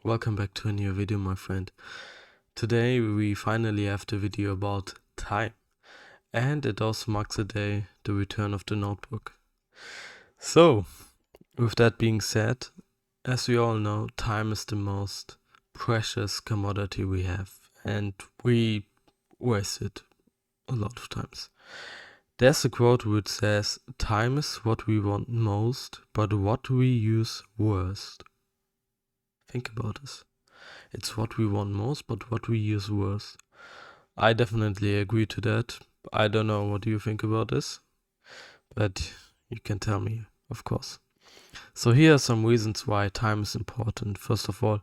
Welcome back to a new video, my friend. Today we finally have the video about time, and it also marks the day, the return of the notebook. So, with that being said, as we all know, time is the most precious commodity we have, and we waste it a lot of times. There's a quote which says, "Time is what we want most, but what we use worst." Think about this. It's what we want most, but what we use worst. I definitely agree to that. I don't know what you think about this, but you can tell me, of course. So here are some reasons why time is important. First of all,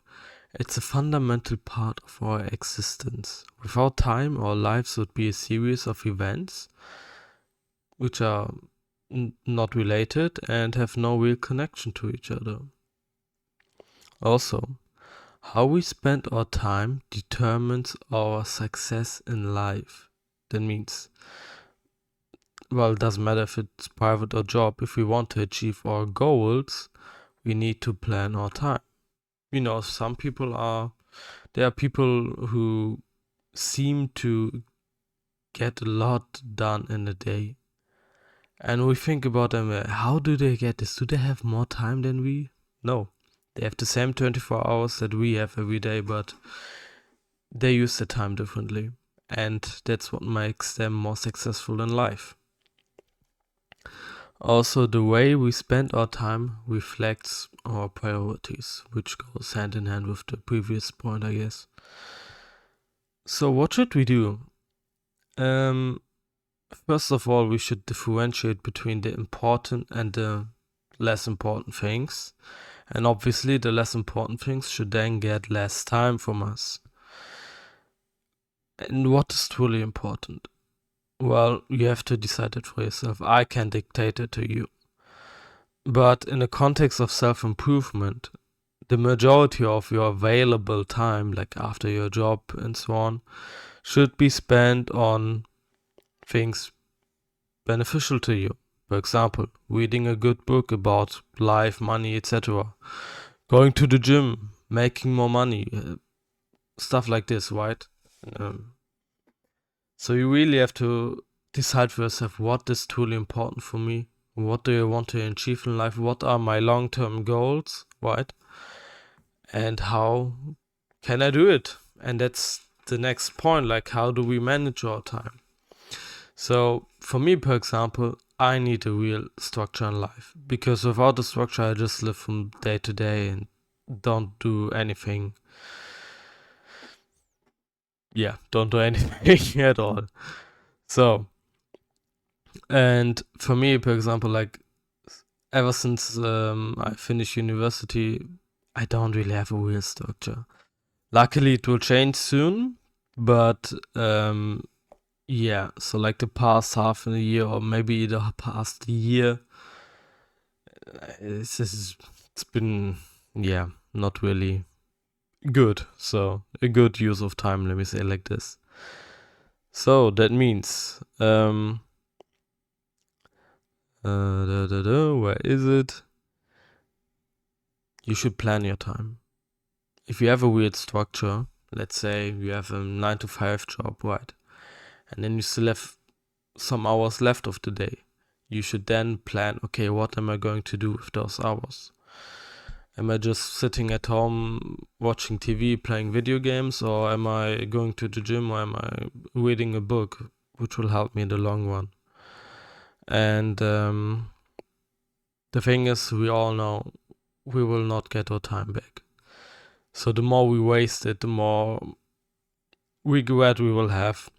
it's a fundamental part of our existence. Without time, our lives would be a series of events which are not related and have no real connection to each other. Also, how we spend our time determines our success in life. That means, well, it doesn't matter if it's private or job. If we want to achieve our goals, we need to plan our time. You know, there are people who seem to get a lot done in a day. And we think about them, how do they get this? Do they have more time than we? No. They have the same 24 hours that we have every day, but they use their time differently. And that's what makes them more successful in life. Also, the way we spend our time reflects our priorities, which goes hand in hand with the previous point, I guess. So what should we do? First of all, we should differentiate between the important and the less important things. And obviously, the less important things should then get less time from us. And what is truly important? Well, you have to decide it for yourself. I can't dictate it to you. But in the context of self-improvement, the majority of your available time, like after your job and so on, should be spent on things beneficial to you. For example, reading a good book about life, money, etc. Going to the gym, making more money, stuff like this, right? So you really have to decide for yourself what is truly important for me. What do I want to achieve in life? What are my long-term goals, right? And how can I do it? And that's the next point, like how do we manage our time? So for me, for example, I need a real structure in life, because without a structure, I just live from day to day and don't do anything. Yeah, don't do anything at all. So, and for me, for example, like ever since I finished university, I don't really have a real structure. Luckily, it will change soon, but yeah. So like the past half a year, or maybe the past year, it's been not really good. So a good use of time, let me say like this. So that means where is it? You should plan your time. If you have a weird structure, let's say you have a 9 to 5 job, right? And then you still have some hours left of the day. You should then plan, okay, what am I going to do with those hours? Am I just sitting at home watching TV, playing video games, or am I going to the gym, or am I reading a book, which will help me in the long run? And the thing is, we all know we will not get our time back. So the more we waste it, the more regret we will have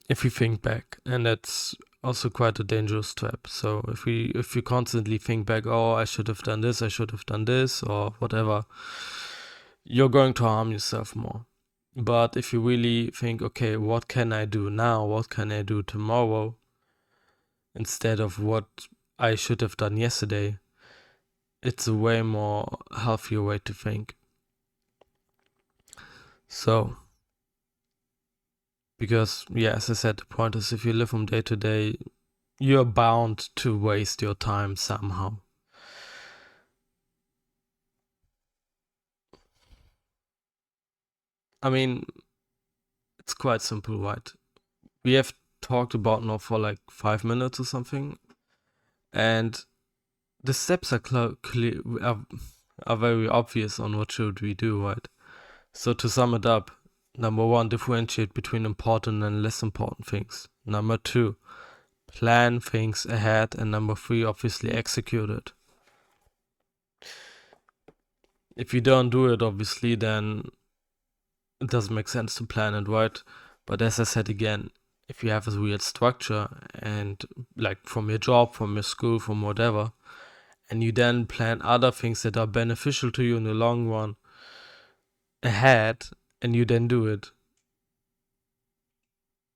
if we think back. And that's also quite a dangerous trap. So if we constantly think back, oh, I should have done this, or whatever, you're going to harm yourself more. But if you really think, okay, what can I do now? What can I do tomorrow? Instead of what I should have done yesterday, it's a way more healthier way to think. So, because, yeah, as I said, the point is if you live from day to day, you're bound to waste your time somehow. I mean, it's quite simple, right? We have talked about now for like 5 minutes or something, and the steps are clear, are very obvious on what should we do, right? So to sum it up, number 1, differentiate between important and less important things. Number 2, plan things ahead, and number 3, obviously execute it. If you don't do it, obviously, then it doesn't make sense to plan it, right? But as I said again, if you have a real structure and like from your job, from your school, from whatever, and you then plan other things that are beneficial to you in the long run ahead, and you then do it,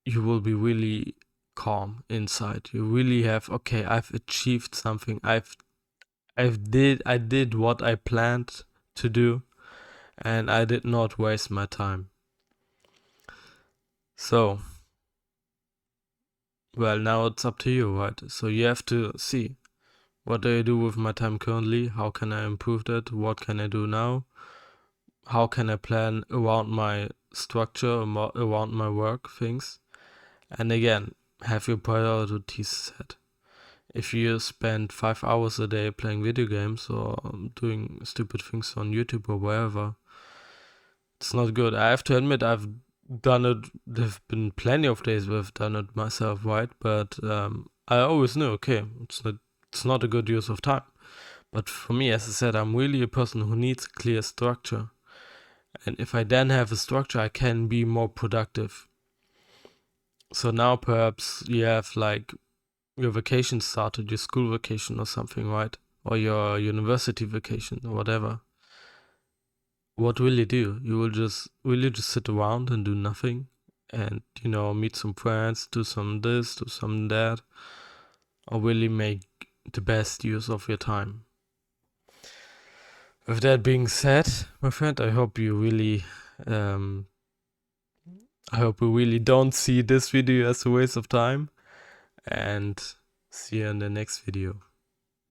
you will be really calm inside. You really have, okay, I've achieved something. I did what I planned to do, and I did not waste my time. So, well, now it's up to you, right? So you have to see, what do I do with my time currently? How can I improve that? What can I do now? How can I plan around my structure, around my work things? And again, have your priorities set. If you spend 5 hours a day playing video games or doing stupid things on YouTube or wherever, it's not good. I have to admit, I've done it. There've been plenty of days where I've done it myself, right? But I always knew, okay, it's not a good use of time. But for me, as I said, I'm really a person who needs clear structure. And if I then have a structure, I can be more productive. So now perhaps you have like your vacation started, your school vacation or something, right? Or your university vacation or whatever. What will you do? Will you just sit around and do nothing? And, meet some friends, do some this, do some that? Or will you make the best use of your time? With that being said, my friend, I hope you really don't see this video as a waste of time, and see you in the next video.